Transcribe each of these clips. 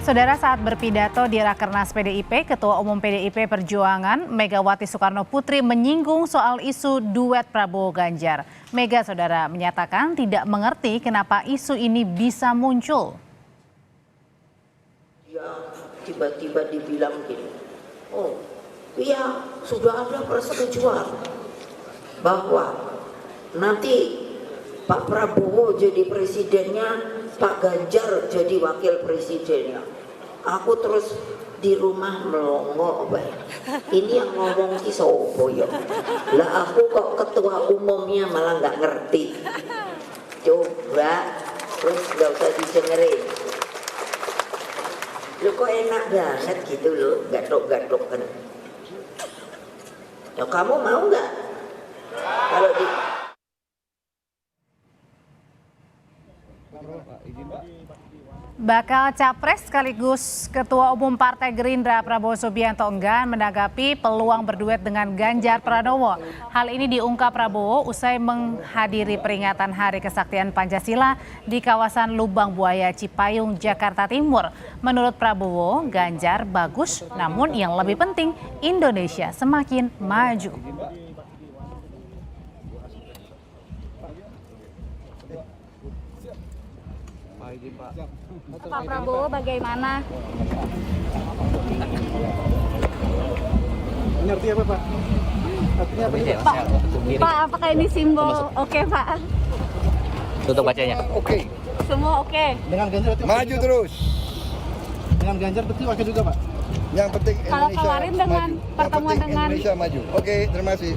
Saudara, saat berpidato di Rakernas PDIP, Ketua Umum PDIP Perjuangan Megawati Soekarno Putri menyinggung soal isu duet Prabowo Ganjar. Mega, saudara, menyatakan tidak mengerti kenapa isu ini bisa muncul. Ya, tiba-tiba dibilang gini, oh iya sudah ada persetujuan bahwa nanti Pak Prabowo jadi presidennya, Pak Ganjar jadi wakil presidennya. Aku terus di rumah melongo, ini yang ngomong ki sopo ya? Lah aku kok ketua umumnya malah nggak ngerti. Coba terus nggak usah didengerin. Lu kok enak banget gitu loh, gatok-gatok kan. Ya kamu mau nggak? Kalau di Bakal Capres sekaligus Ketua Umum Partai Gerindra Prabowo Subianto enggan menanggapi peluang berduet dengan Ganjar Pranowo. Hal ini diungkap Prabowo usai menghadiri peringatan Hari Kesaktian Pancasila di kawasan Lubang Buaya Cipayung, Jakarta Timur. Menurut Prabowo, Ganjar bagus, namun yang lebih penting Indonesia semakin maju. Pak Prabowo bagaimana? Mengerti apa Pak? Artinya apa nih Pak? Pak, apakah ini simbol oke Pak? Tutup bacanya. Oke. Semua oke. Dengan Ganjar berarti Maju terus. Dengan Ganjar berarti oke juga Pak? Yang penting Kalau Indonesia kemarin dengan maju. pertemuan Yang penting dengan Indonesia maju. Oke, terima kasih.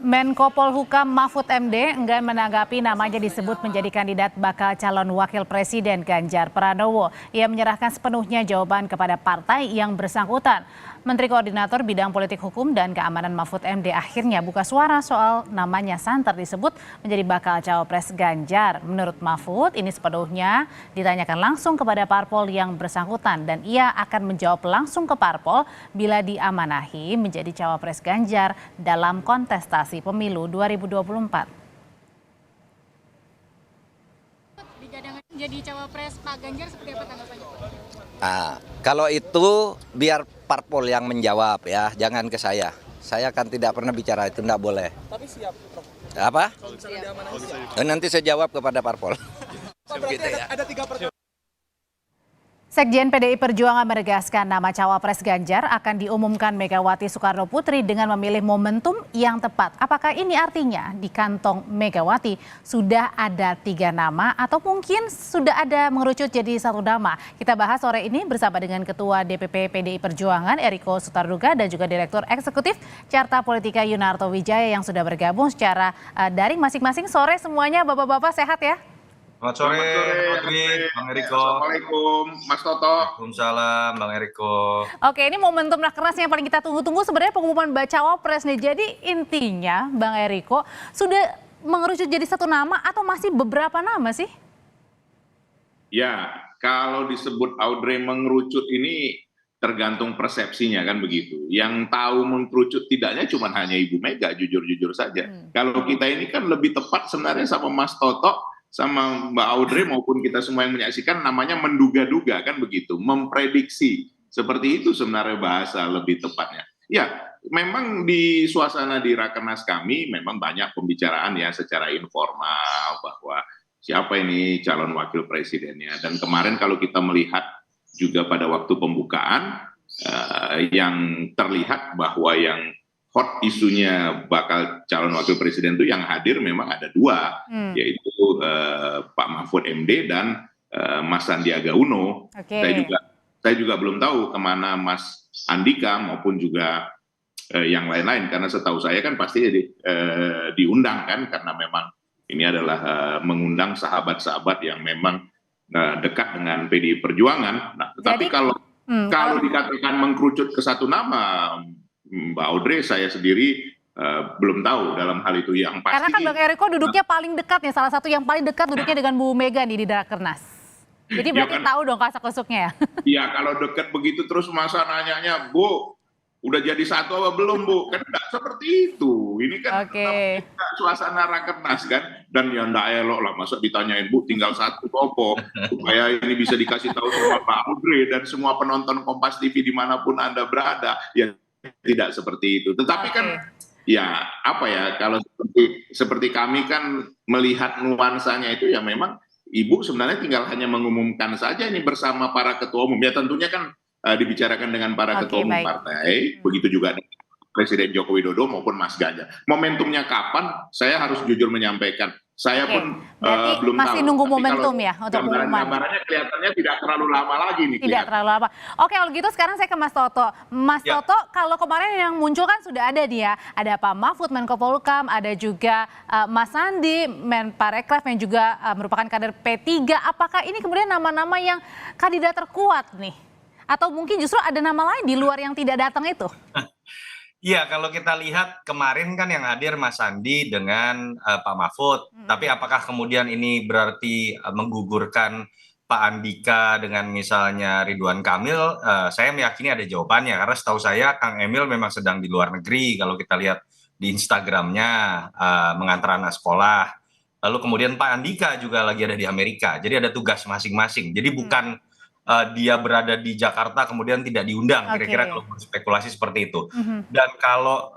Menko Polhukam Mahfud MD enggan menanggapi namanya disebut menjadi kandidat bakal calon wakil presiden Ganjar Pranowo. Ia menyerahkan sepenuhnya jawaban kepada partai yang bersangkutan. Menteri Koordinator Bidang Politik Hukum dan Keamanan Mahfud MD akhirnya buka suara soal namanya santer disebut menjadi bakal cawapres Ganjar. Menurut Mahfud, ini sepenuhnya ditanyakan langsung kepada parpol yang bersangkutan dan ia akan menjawab langsung ke parpol bila diamanahi menjadi cawapres Ganjar dalam kontestasi pemilu 2024. digadang jadi cawapres Pak Ganjar seperti apa tanggapannya? Kalau itu biar parpol yang menjawab ya, jangan ke saya. Saya kan tidak pernah bicara itu, tidak boleh. Tapi siap Prof. Apa? Kalau misalnya diamanahkan siap. Nanti saya jawab kepada parpol. Pak, berarti ada 3 pertanyaan. Sekjen PDI Perjuangan menegaskan nama cawapres Ganjar akan diumumkan Megawati Soekarno Putri dengan memilih momentum yang tepat. Apakah ini artinya di kantong Megawati sudah ada 3 nama atau mungkin sudah ada mengerucut jadi 1 nama? Kita bahas sore ini bersama dengan Ketua DPP PDI Perjuangan Eriko Sutarduga dan juga Direktur Eksekutif Carta Politika Yunarto Wijaya yang sudah bergabung secara daring masing-masing. Sore semuanya, bapak-bapak sehat ya? Selamat sore, Bang Eriko. Assalamualaikum, Mas Toto. Waalaikumsalam, Bang Eriko. Oke, ini momentum rakernas yang paling kita tunggu-tunggu sebenarnya pengumuman cawapres nih. Jadi intinya, Bang Eriko, sudah mengerucut jadi 1 nama atau masih beberapa nama sih? Ya, kalau disebut Audrey mengerucut ini tergantung persepsinya kan begitu. Yang tahu mengerucut tidaknya cuma hanya Ibu Mega, jujur-jujur saja. Kalau kita ini kan lebih tepat sebenarnya sama Mas Toto, sama Mbak Audrey maupun kita semua yang menyaksikan namanya menduga-duga kan begitu, memprediksi. Seperti itu sebenarnya bahasa lebih tepatnya. Ya, memang di suasana di Rakernas kami memang banyak pembicaraan ya secara informal bahwa siapa ini calon wakil presidennya. Dan kemarin kalau kita melihat juga pada waktu pembukaan yang terlihat bahwa yang hot isunya bakal calon wakil presiden itu yang hadir memang ada 2, yaitu Pak Mahfud MD dan Mas Sandiaga Uno. Okay. Saya juga belum tahu kemana Mas Andika maupun juga yang lain-lain, karena setahu saya kan pasti diundang kan, karena memang ini adalah mengundang sahabat-sahabat yang memang dekat dengan PDI Perjuangan. Nah, tetapi kalau dikatakan mengkerucut ke 1 nama, Mbak Audrey, saya sendiri belum tahu dalam hal itu yang pasti. Karena kan Bang Eriko duduknya paling dekat nih, salah satu yang paling dekat duduknya dengan Bu Mega nih di Rakernas. Jadi berarti tahu dong kasak-kusuknya ya? Iya, kalau dekat begitu terus masa nanyanya, Bu, udah jadi satu apa belum Bu? Kan enggak seperti itu. Ini kan Oke. suasana rakernas kan, dan ya enggak elok lah masa ditanyain Bu tinggal satu topo supaya ini bisa dikasih tahu sama Pak Audrey dan semua penonton Kompas TV dimanapun Anda berada, ya tidak seperti itu. Tetapi kan ya apa ya, kalau seperti kami kan melihat nuansanya itu ya memang Ibu sebenarnya tinggal hanya mengumumkan saja ini bersama para ketua umum. Ya tentunya kan dibicarakan dengan para ketua umum partai, begitu juga dengan Presiden Joko Widodo maupun Mas Ganjar. Momentumnya kapan? Saya harus jujur menyampaikan. Saya pun belum masih tahu. nunggu Tapi momentum kalau ya untuk pengumuman. gambarannya kelihatannya tidak terlalu lama lagi nih. Tidak terlalu lama. Oke, kalau gitu sekarang saya ke Mas Toto. Mas Toto, kalau kemarin yang muncul kan sudah ada dia. Ada Pak Mahfud, Menko Polhukam, ada juga Mas Sandi, Menparekraf yang juga merupakan kader P3. Apakah ini kemudian nama-nama yang kandidat terkuat nih? Atau mungkin justru ada nama lain di luar yang tidak datang itu? Iya, kalau kita lihat kemarin kan yang hadir Mas Sandi dengan Pak Mahfud. Tapi apakah kemudian ini berarti menggugurkan Pak Andika dengan misalnya Ridwan Kamil? Saya meyakini ada jawabannya. Karena setahu saya Kang Emil memang sedang di luar negeri. Kalau kita lihat di Instagramnya mengantar anak sekolah. Lalu kemudian Pak Andika juga lagi ada di Amerika. Jadi ada tugas masing-masing. Jadi bukan dia berada di Jakarta kemudian tidak diundang, kira-kira kalau spekulasi seperti itu. Dan kalau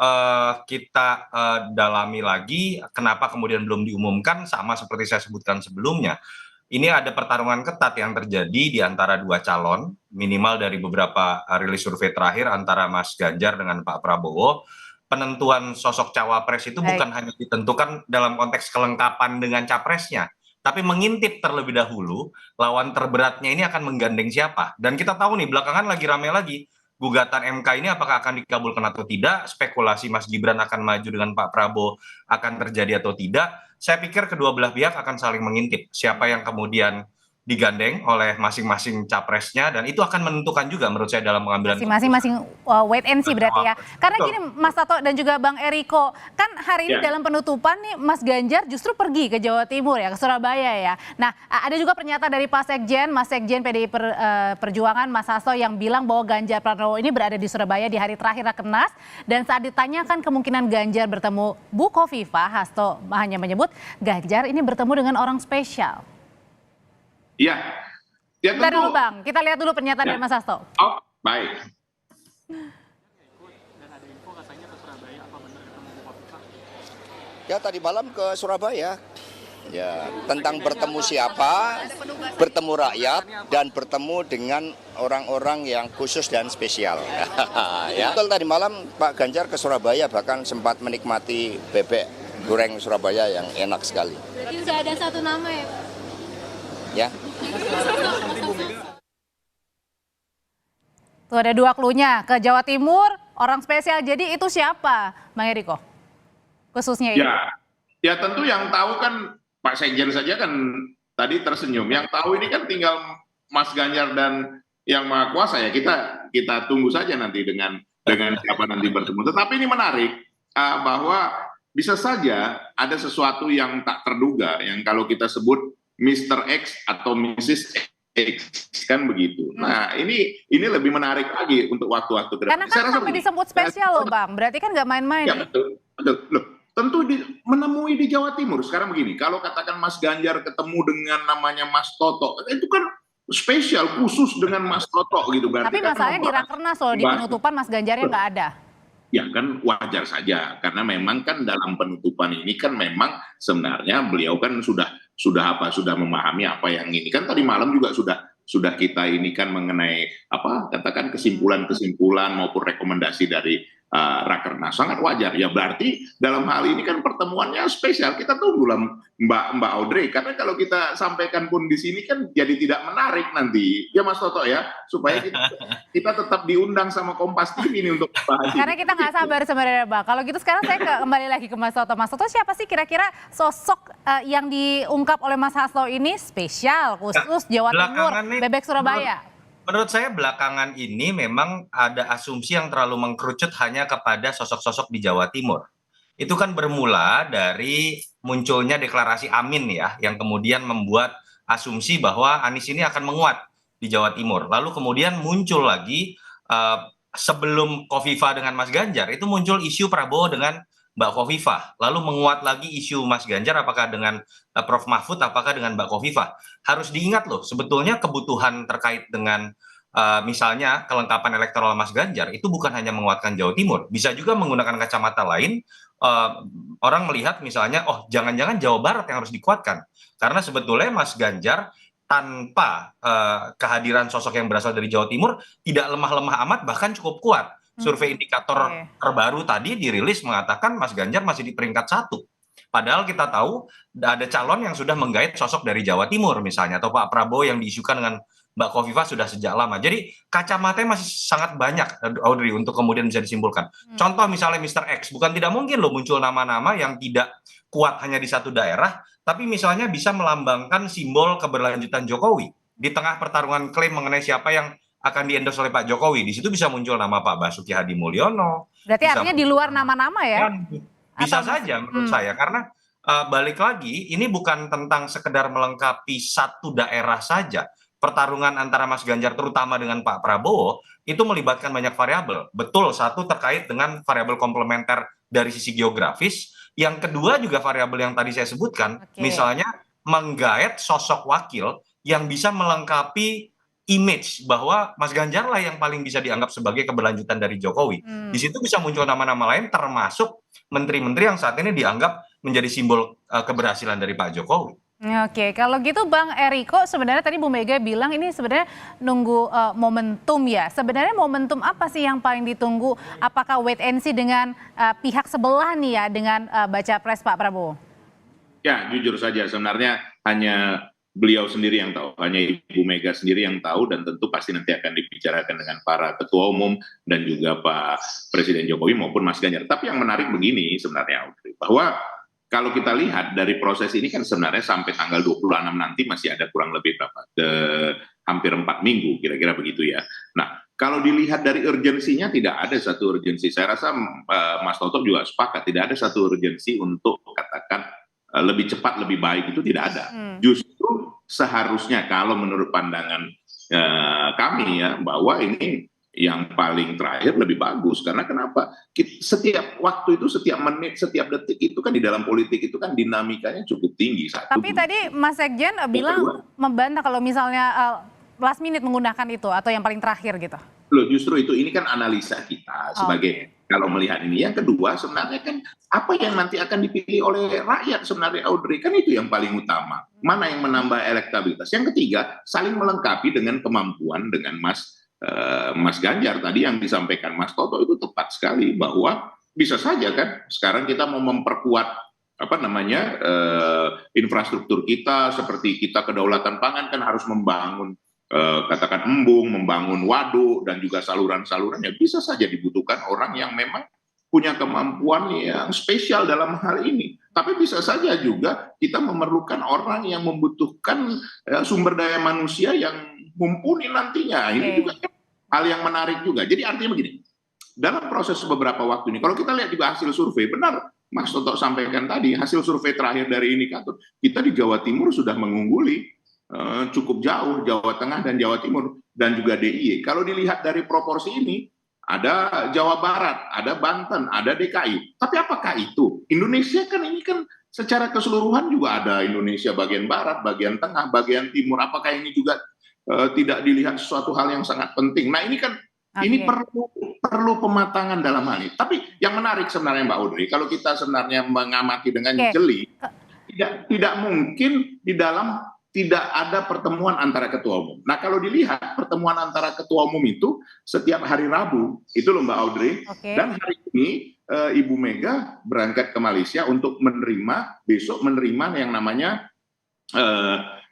kita dalami lagi kenapa kemudian belum diumumkan, sama seperti saya sebutkan sebelumnya, ini ada pertarungan ketat yang terjadi di antara dua calon, minimal dari beberapa rilis survei terakhir antara Mas Ganjar dengan Pak Prabowo. Penentuan sosok cawapres itu bukan hanya ditentukan dalam konteks kelengkapan dengan capresnya, tapi mengintip terlebih dahulu lawan terberatnya ini akan menggandeng siapa. Dan kita tahu nih belakangan lagi rame lagi gugatan MK ini apakah akan dikabulkan atau tidak, spekulasi Mas Gibran akan maju dengan Pak Prabowo akan terjadi atau tidak. Saya pikir kedua belah pihak akan saling mengintip siapa yang kemudian digandeng oleh masing-masing capresnya, dan itu akan menentukan juga menurut saya dalam pengambilan masing-masing wait and see berarti ya. Karena gini Mas Toto dan juga Bang Eriko, kan hari ini dalam penutupan nih Mas Ganjar justru pergi ke Jawa Timur ya, ke Surabaya ya. Nah, ada juga pernyataan dari Mas Sekjen PDI Perjuangan Mas Hasto yang bilang bahwa Ganjar Pranowo ini berada di Surabaya di hari terakhir Rakernas, dan saat ditanyakan kemungkinan Ganjar bertemu Bu Khofifah, Hasto hanya menyebut Ganjar ini bertemu dengan orang spesial. Ya Kita dulu Bang, kita lihat dulu pernyataan dari Mas Hasto. Oh, baik. Ya tadi malam ke Surabaya. Ya, tentang bertemu siapa, bertemu rakyat, dan bertemu dengan orang-orang yang khusus dan spesial. Ya. Betul, tadi malam Pak Ganjar ke Surabaya, bahkan sempat menikmati bebek goreng Surabaya yang enak sekali. Berarti sudah ada satu nama ya Pak? Ya. Tuh ada dua klunya, ke Jawa Timur, orang spesial. Jadi itu siapa, Bang Eriko? Khususnya ini. Ya tentu yang tahu kan Pak Sekjen saja kan tadi tersenyum. Yang tahu ini kan tinggal Mas Ganjar dan Yang Maha Kuasa ya. Kita tunggu saja nanti dengan siapa nanti bertemu. Tetapi ini menarik bahwa bisa saja ada sesuatu yang tak terduga, yang kalau kita sebut Mr. X atau Mrs. X kan begitu. Nah ini lebih menarik lagi untuk waktu-waktu ke depan. Karena kan sampai disebut spesial loh Bang, berarti kan nggak main-main. Ya betul. Loh, tentu menemui di Jawa Timur. Sekarang begini, kalau katakan Mas Ganjar ketemu dengan namanya Mas Toto, itu kan spesial khusus dengan Mas Toto gitu. Tapi masalahnya di Rakernas loh, di penutupan Mas Ganjarnya nggak ada. Ya kan wajar saja, karena memang kan dalam penutupan ini kan memang sebenarnya beliau kan sudah memahami apa yang ini kan tadi malam juga sudah kita ini kan mengenai apa katakan kesimpulan maupun rekomendasi dari Rakernas, sangat wajar ya. Berarti dalam hal ini kan pertemuannya spesial, kita tunggulah Mbak Audrey, karena kalau kita sampaikan pun di sini kan jadi tidak menarik nanti ya Mas Toto ya, supaya kita tetap diundang sama Kompas TV ini untuk bahas karena kita nggak sabar sebenarnya Bang. Kalau gitu sekarang saya kembali lagi ke Mas Toto. Mas Toto, siapa sih kira-kira sosok yang diungkap oleh Mas Hasto ini spesial khusus Jawa Timur, bebek Surabaya? Menurut saya belakangan ini memang ada asumsi yang terlalu mengkerucut hanya kepada sosok-sosok di Jawa Timur. Itu kan bermula dari munculnya deklarasi Amin ya, yang kemudian membuat asumsi bahwa Anies ini akan menguat di Jawa Timur. Lalu kemudian muncul lagi sebelum Khofifah dengan Mas Ganjar itu muncul isu Prabowo dengan Mbak Khofifah, lalu menguat lagi isu Mas Ganjar apakah dengan Prof Mahfud, apakah dengan Mbak Khofifah. Harus diingat loh, sebetulnya kebutuhan terkait dengan misalnya kelengkapan elektoral Mas Ganjar itu bukan hanya menguatkan Jawa Timur, bisa juga menggunakan kacamata lain. Orang melihat misalnya, oh jangan-jangan Jawa Barat yang harus dikuatkan, karena sebetulnya Mas Ganjar tanpa kehadiran sosok yang berasal dari Jawa Timur tidak lemah-lemah amat, bahkan cukup kuat. Survei indikator terbaru tadi dirilis mengatakan Mas Ganjar masih di peringkat 1. Padahal kita tahu ada calon yang sudah menggait sosok dari Jawa Timur misalnya, atau Pak Prabowo yang diisukan dengan Mbak Khofifah sudah sejak lama. Jadi kacamatanya masih sangat banyak, Audrey, untuk kemudian bisa disimpulkan. Contoh misalnya Mr. X, bukan tidak mungkin loh muncul nama-nama yang tidak kuat hanya di satu daerah, tapi misalnya bisa melambangkan simbol keberlanjutan Jokowi. Di tengah pertarungan klaim mengenai siapa yang akan di-endorse oleh Pak Jokowi, di situ bisa muncul nama Pak Basuki Hadi Mulyono. Berarti artinya di luar nama-nama ya? Bisa saja menurut saya, karena balik lagi, ini bukan tentang sekedar melengkapi satu daerah saja. Pertarungan antara Mas Ganjar terutama dengan Pak Prabowo itu melibatkan banyak variabel. Betul, satu terkait dengan variabel komplementer dari sisi geografis. Yang kedua juga variabel yang tadi saya sebutkan, misalnya menggait sosok wakil yang bisa melengkapi image bahwa Mas Ganjar lah yang paling bisa dianggap sebagai keberlanjutan dari Jokowi. Di situ bisa muncul nama-nama lain termasuk menteri-menteri yang saat ini dianggap menjadi simbol keberhasilan dari Pak Jokowi. Oke, kalau gitu Bang Eriko, sebenarnya tadi Bu Mega bilang ini sebenarnya nunggu momentum ya. Sebenarnya momentum apa sih yang paling ditunggu? Apakah wait and see dengan pihak sebelah nih ya, dengan baca pres Pak Prabowo? Ya, jujur saja sebenarnya hanya beliau sendiri yang tahu, hanya Ibu Mega sendiri yang tahu, dan tentu pasti nanti akan dibicarakan dengan para ketua umum dan juga Pak Presiden Jokowi maupun Mas Ganjar. Tapi yang menarik begini sebenarnya, Audrey, bahwa kalau kita lihat dari proses ini kan sebenarnya sampai tanggal 26 nanti masih ada kurang lebih berapa? Hampir 4 minggu kira-kira begitu ya. Nah, kalau dilihat dari urgensinya tidak ada satu urgensi. Saya rasa Mas Toto juga sepakat, tidak ada satu urgensi untuk katakan lebih cepat, lebih baik, itu tidak ada. Justru seharusnya kalau menurut pandangan kami ya, bahwa ini yang paling terakhir lebih bagus. Karena kenapa? Setiap waktu itu, setiap menit, setiap detik itu kan di dalam politik itu kan dinamikanya cukup tinggi. Tapi tadi Mas Sekjen bilang membantah kalau misalnya last minute menggunakan itu atau yang paling terakhir gitu. Loh, justru itu, ini kan analisa kita sebagai kalau melihat ini. Yang kedua sebenarnya kan apa yang nanti akan dipilih oleh rakyat sebenarnya, Audrey, kan itu yang paling utama. Mana yang menambah elektabilitas. Yang ketiga, saling melengkapi dengan kemampuan dengan Mas Ganjar tadi yang disampaikan Mas Toto itu tepat sekali, bahwa bisa saja kan sekarang kita mau memperkuat infrastruktur kita, seperti kita kedaulatan pangan kan harus membangun katakan embung, membangun waduk dan juga saluran-salurannya. Bisa saja dibutuhkan orang yang memang punya kemampuan yang spesial dalam hal ini. Tapi bisa saja juga kita memerlukan orang yang membutuhkan sumber daya manusia yang mumpuni nantinya. Ini juga hal yang menarik juga. Jadi artinya begini, dalam proses beberapa waktu ini, kalau kita lihat juga hasil survei, benar Mas Toto sampaikan tadi, hasil survei terakhir dari indikator, kita di Jawa Timur sudah mengungguli cukup jauh, Jawa Tengah dan Jawa Timur, dan juga DIY. Kalau dilihat dari proporsi ini, ada Jawa Barat, ada Banten, ada DKI. Tapi apakah itu? Indonesia kan ini kan secara keseluruhan juga ada Indonesia bagian Barat, bagian Tengah, bagian Timur. Apakah ini juga tidak dilihat sesuatu hal yang sangat penting? Nah, ini kan ini perlu pematangan dalam hal ini. Tapi yang menarik sebenarnya Mbak Audrey, kalau kita sebenarnya mengamati dengan jeli, tidak mungkin di dalam tidak ada pertemuan antara ketua umum. Nah, kalau dilihat pertemuan antara ketua umum itu setiap hari Rabu, itu loh Mbak Audrey. Dan hari ini Ibu Mega berangkat ke Malaysia untuk besok menerima yang namanya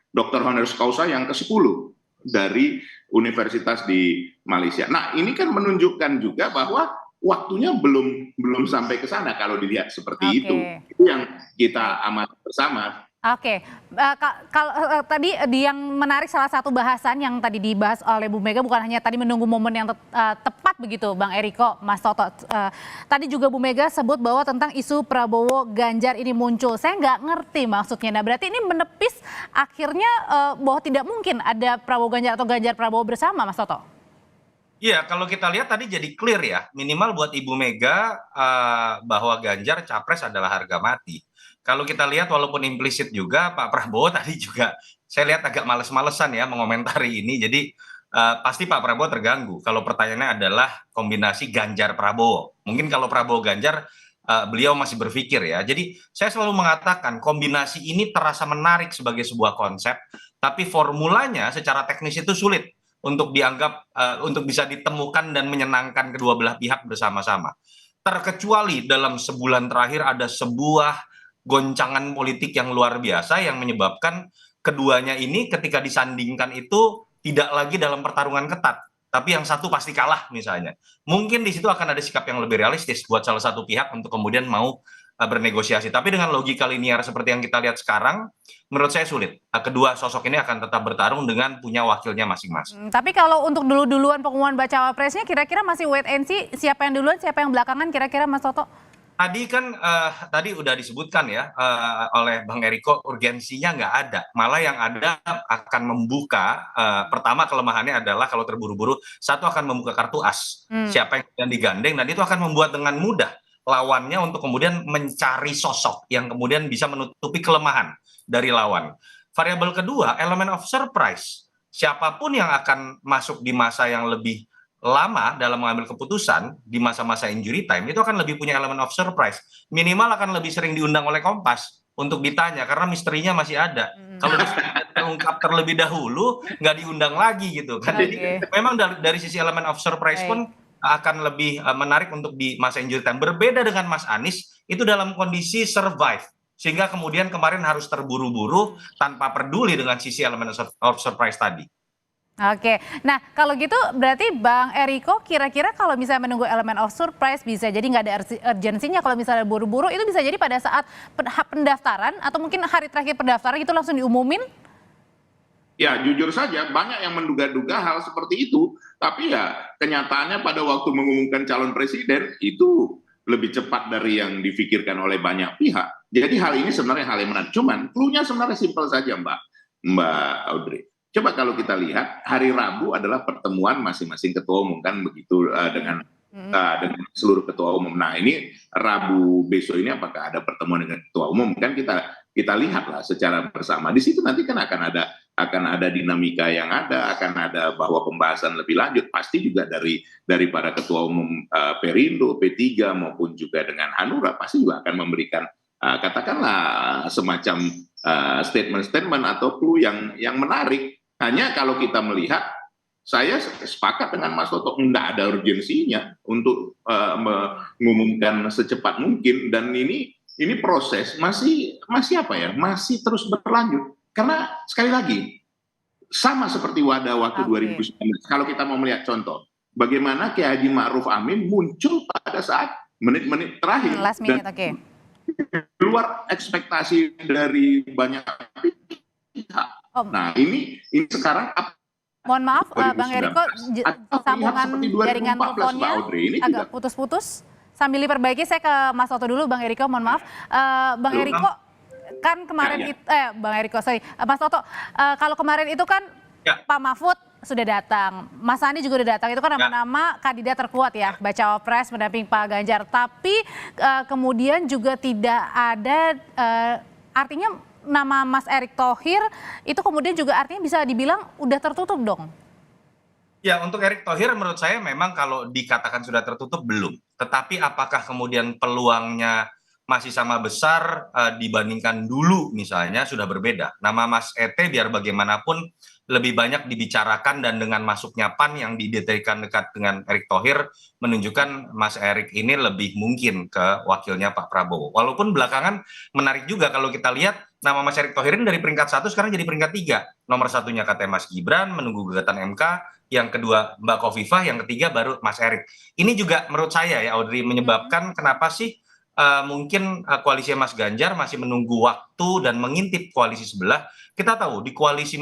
Dr. Honoris Causa yang ke-10 dari universitas di Malaysia. Nah, ini kan menunjukkan juga bahwa waktunya belum sampai ke sana kalau dilihat seperti itu. Itu yang kita amati bersama. Kalau tadi yang menarik salah satu bahasan yang tadi dibahas oleh Bu Mega bukan hanya tadi menunggu momen yang tepat begitu, Bang Eriko, Mas Toto. Tadi juga Bu Mega sebut bahwa tentang isu Prabowo Ganjar ini muncul. Saya nggak ngerti maksudnya. Nah, berarti ini menepis akhirnya bahwa tidak mungkin ada Prabowo Ganjar atau Ganjar Prabowo bersama, Mas Toto. Iya, kalau kita lihat tadi jadi clear ya, minimal buat Ibu Mega bahwa Ganjar capres adalah harga mati. Kalau kita lihat walaupun implisit juga Pak Prabowo tadi juga saya lihat agak males-malesan ya mengomentari ini. Jadi pasti Pak Prabowo terganggu kalau pertanyaannya adalah kombinasi Ganjar Prabowo. Mungkin kalau Prabowo Ganjar beliau masih berpikir ya. Jadi saya selalu mengatakan kombinasi ini terasa menarik sebagai sebuah konsep, tapi formulanya secara teknis itu sulit untuk dianggap untuk bisa ditemukan dan menyenangkan kedua belah pihak bersama-sama. Terkecuali dalam sebulan terakhir ada sebuah goncangan politik yang luar biasa yang menyebabkan keduanya ini ketika disandingkan itu tidak lagi dalam pertarungan ketat, tapi yang satu pasti kalah misalnya. Mungkin di situ akan ada sikap yang lebih realistis buat salah satu pihak untuk kemudian mau bernegosiasi. Tapi dengan logika linear seperti yang kita lihat sekarang, menurut saya sulit. Kedua sosok ini akan tetap bertarung dengan punya wakilnya masing-masing. Tapi kalau untuk duluan pengumuman bacawa presnya, kira-kira masih wait and see, siapa yang duluan, siapa yang belakangan, kira-kira Mas Toto? Tadi kan tadi udah disebutkan ya oleh Bang Eriko, urgensinya nggak ada. Malah yang ada akan membuka, pertama kelemahannya adalah kalau terburu-buru, satu akan membuka kartu as. Siapa yang digandeng, dan itu akan membuat dengan mudah lawannya untuk kemudian mencari sosok yang kemudian bisa menutupi kelemahan dari lawan. Variabel kedua, elemen of surprise. Siapapun yang akan masuk di masa yang lebih lama dalam mengambil keputusan di masa-masa injury time itu akan lebih punya elemen of surprise. Minimal akan lebih sering diundang oleh Kompas untuk ditanya karena misterinya masih ada. Kalau terungkap terlebih dahulu nggak diundang lagi gitu kan. Jadi memang dari sisi elemen of surprise pun akan lebih menarik untuk di masa injury time. Berbeda dengan Mas Anies itu dalam kondisi survive. Sehingga kemudian kemarin harus terburu-buru tanpa peduli dengan sisi elemen of surprise tadi. Oke, nah kalau gitu berarti Bang Eriko kira-kira kalau misalnya menunggu elemen of surprise bisa jadi nggak ada urgensinya, kalau misalnya buru-buru itu bisa jadi pada saat pendaftaran atau mungkin hari terakhir pendaftaran itu langsung diumumin? Ya jujur saja banyak yang menduga-duga hal seperti itu, tapi ya kenyataannya pada waktu mengumumkan calon presiden itu lebih cepat dari yang difikirkan oleh banyak pihak. Jadi hal ini sebenarnya hal yang menarik. Cuman clue-nya sebenarnya simpel saja Mbak Audrey. Coba kalau kita lihat hari Rabu adalah pertemuan masing-masing ketua umum kan begitu dengan seluruh ketua umum. Nah ini Rabu besok ini apakah ada pertemuan dengan ketua umum kan kita lihatlah secara bersama. Di situ nanti kan akan ada dinamika yang akan ada bahwa pembahasan lebih lanjut pasti juga dari para ketua umum Perindo, P3 maupun juga dengan Hanura pasti juga akan memberikan katakanlah semacam statement-statement atau clue yang menarik. Hanya kalau kita melihat, saya sepakat dengan Mas Toto, tidak ada urgensinya untuk mengumumkan secepat mungkin, dan ini proses masih apa ya, masih terus berlanjut. Karena sekali lagi, sama seperti waktu 2019, kalau kita mau melihat contoh, bagaimana Kiai Haji Ma'ruf Amin muncul pada saat menit-menit terakhir. Last minute, luar ekspektasi dari banyak pihak. Nah ini sekarang mohon maaf Bang Eriko, sambungan jaringan teleponnya agak putus-putus. Sambil diperbaiki saya ke Mas Toto dulu Bang Eriko, mohon maaf. Bang Eriko kan kemarin Mas Toto, kalau kemarin itu kan Pak Mahfud sudah datang, Mas Andi juga sudah datang, itu kan nama-nama kandidat terkuat ya, bacawa pres mendamping Pak Ganjar, tapi kemudian juga tidak ada artinya nama Mas Erick Thohir itu kemudian juga artinya bisa dibilang udah tertutup dong. Ya, untuk Erick Thohir menurut saya memang kalau dikatakan sudah tertutup belum. Tetapi apakah kemudian peluangnya masih sama besar dibandingkan dulu misalnya sudah berbeda. Nama Mas Ete biar bagaimanapun lebih banyak dibicarakan, dan dengan masuknya PAN yang didetekan dekat dengan Erick Thohir menunjukkan Mas Erick ini lebih mungkin ke wakilnya Pak Prabowo. Walaupun belakangan menarik juga kalau kita lihat nama Mas Erick Thohir ini dari peringkat 1 sekarang jadi peringkat 3. Nomor satunya katanya Mas Gibran menunggu gugatan MK, yang kedua Mbak Khofifah, yang ketiga baru Mas Erick. Ini juga menurut saya ya Audrey menyebabkan kenapa sih mungkin koalisi Mas Ganjar masih menunggu waktu dan mengintip koalisi sebelah. Kita tahu di koalisi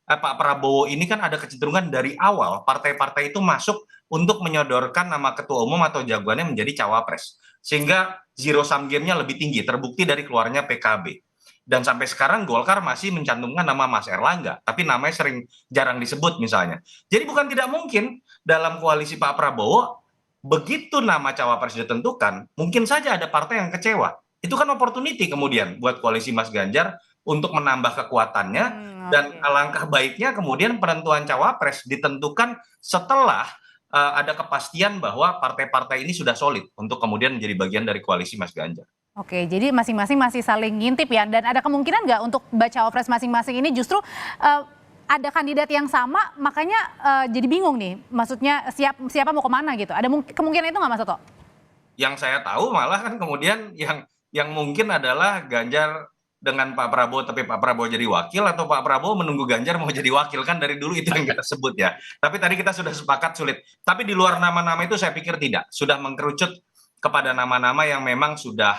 Pak Prabowo ini kan ada kecenderungan dari awal partai-partai itu masuk untuk menyodorkan nama ketua umum atau jagoannya menjadi cawapres. Sehingga zero sum game-nya lebih tinggi, terbukti dari keluarnya PKB. Dan sampai sekarang Golkar masih mencantumkan nama Mas Erlangga, tapi namanya jarang disebut misalnya. Jadi bukan tidak mungkin dalam koalisi Pak Prabowo, begitu nama cawapres ditentukan, mungkin saja ada partai yang kecewa. Itu kan opportunity kemudian buat koalisi Mas Ganjar untuk menambah kekuatannya, dan alangkah baiknya kemudian penentuan cawapres ditentukan setelah ada kepastian bahwa partai-partai ini sudah solid untuk kemudian menjadi bagian dari koalisi Mas Ganjar. Oke, jadi masing-masing masih saling ngintip ya, dan ada kemungkinan nggak untuk baca cawapres masing-masing ini justru ada kandidat yang sama, makanya jadi bingung nih, maksudnya siapa mau kemana gitu, ada kemungkinan itu nggak Mas Toto? Yang saya tahu malah kan kemudian yang mungkin adalah Ganjar dengan Pak Prabowo, tapi Pak Prabowo jadi wakil, atau Pak Prabowo menunggu Ganjar mau jadi wakil, kan dari dulu itu yang kita sebut ya. Tapi tadi kita sudah sepakat sulit. Tapi di luar nama-nama itu saya pikir tidak, sudah mengkerucut kepada nama-nama yang memang sudah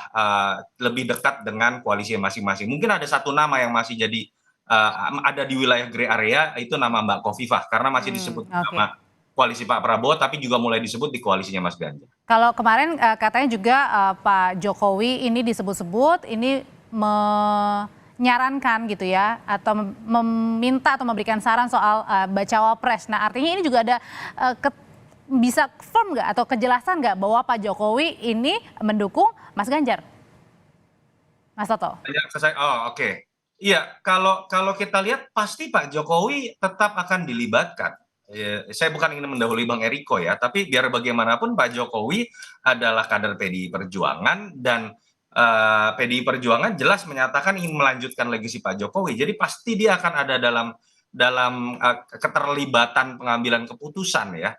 lebih dekat dengan koalisi masing-masing. Mungkin ada satu nama yang masih jadi ada di wilayah gray area, itu nama Mbak Khofifah, karena masih disebut nama koalisi Pak Prabowo, tapi juga mulai disebut di koalisinya Mas Ganjar. Kalau kemarin katanya juga Pak Jokowi ini disebut-sebut, ini menyarankan gitu ya, atau meminta atau memberikan saran soal bacawa pres. Nah artinya ini juga ada bisa firm nggak atau kejelasan nggak bahwa Pak Jokowi ini mendukung Mas Ganjar? Mas Toto? Oh oke. Iya, kalau kita lihat pasti Pak Jokowi tetap akan dilibatkan. Saya bukan ingin mendahului Bang Eriko ya, tapi biar bagaimanapun Pak Jokowi adalah kader PDI Perjuangan, dan PDI Perjuangan jelas menyatakan ingin melanjutkan legasi Pak Jokowi. Jadi pasti dia akan ada dalam keterlibatan pengambilan keputusan ya.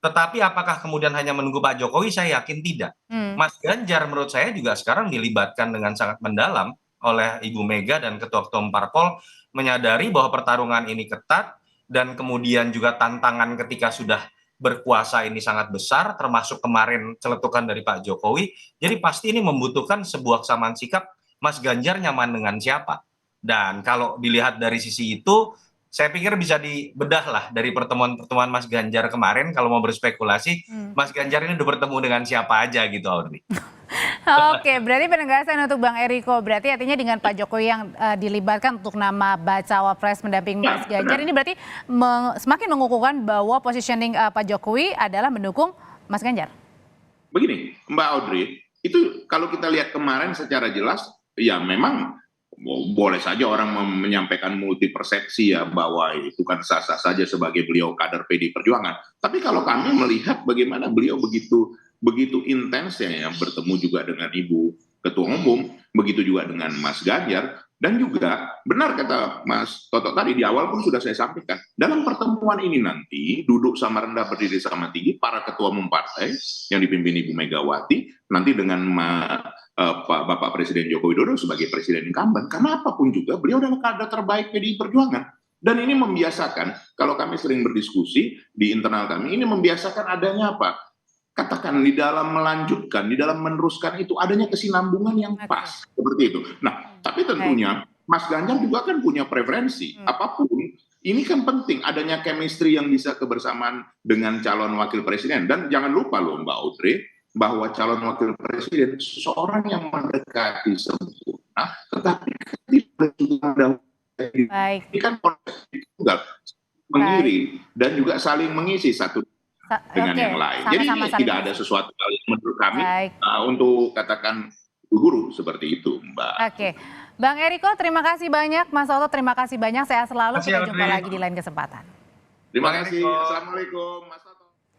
Tetapi apakah kemudian hanya menunggu Pak Jokowi? Saya yakin tidak. Mas Ganjar menurut saya juga sekarang dilibatkan dengan sangat mendalam oleh Ibu Mega dan Ketua-Ketua Parpol, menyadari bahwa pertarungan ini ketat, dan kemudian juga tantangan ketika sudah berkuasa ini sangat besar, termasuk kemarin celetukan dari Pak Jokowi. Jadi pasti ini membutuhkan sebuah kesamaan sikap, Mas Ganjar nyaman dengan siapa. Dan kalau dilihat dari sisi itu, saya pikir bisa dibedah lah dari pertemuan-pertemuan Mas Ganjar kemarin. Kalau mau berspekulasi, Mas Ganjar ini udah bertemu dengan siapa aja gitu, Audrey. Oke, berarti penegasan untuk Bang Eriko, berarti artinya dengan Pak Jokowi yang dilibatkan untuk nama bacawa pres mendamping Mas Ganjar, ini berarti semakin mengukuhkan bahwa positioning Pak Jokowi adalah mendukung Mas Ganjar. Begini, Mbak Audrey, itu kalau kita lihat kemarin secara jelas, ya memang boleh saja orang menyampaikan multi persepsi ya, bahwa itu kan sah-sah saja sebagai beliau kader PDI Perjuangan. Tapi kalau kami melihat bagaimana beliau begitu intensnya ya bertemu juga dengan Ibu Ketua Umum, begitu juga dengan Mas Ganjar, dan juga benar kata Mas Toto tadi di awal pun sudah saya sampaikan, dalam pertemuan ini nanti duduk sama rendah berdiri sama tinggi para ketua umum partai yang dipimpin Ibu Megawati, nanti dengan Bapak Presiden Joko Widodo sebagai presiden incumbent, karena apapun juga beliau adalah kader terbaik PDI Perjuangan. Dan ini membiasakan, kalau kami sering berdiskusi di internal kami, ini membiasakan adanya apa? Katakan di dalam melanjutkan, di dalam meneruskan itu adanya kesinambungan yang pas, seperti itu. Nah, tapi tentunya Mas Ganjar juga kan punya preferensi, apapun, ini kan penting adanya chemistry yang bisa kebersamaan dengan calon wakil presiden. Dan jangan lupa loh Mbak Audrey, bahwa calon wakil presiden seseorang yang mendekati sempurna, tetapi tidak juga ini kan proses tunggal mengiring dan juga saling mengisi satu dengan yang lain. Jadi ini tidak ada sesuatu hal yang menurut kami untuk katakan guru seperti itu, Mbak. Oke, Bang Eriko terima kasih banyak, Mas Toto terima kasih banyak, sehat selalu, kita jumpa lagi di lain kesempatan. Terima kasih, Assalamualaikum Mas.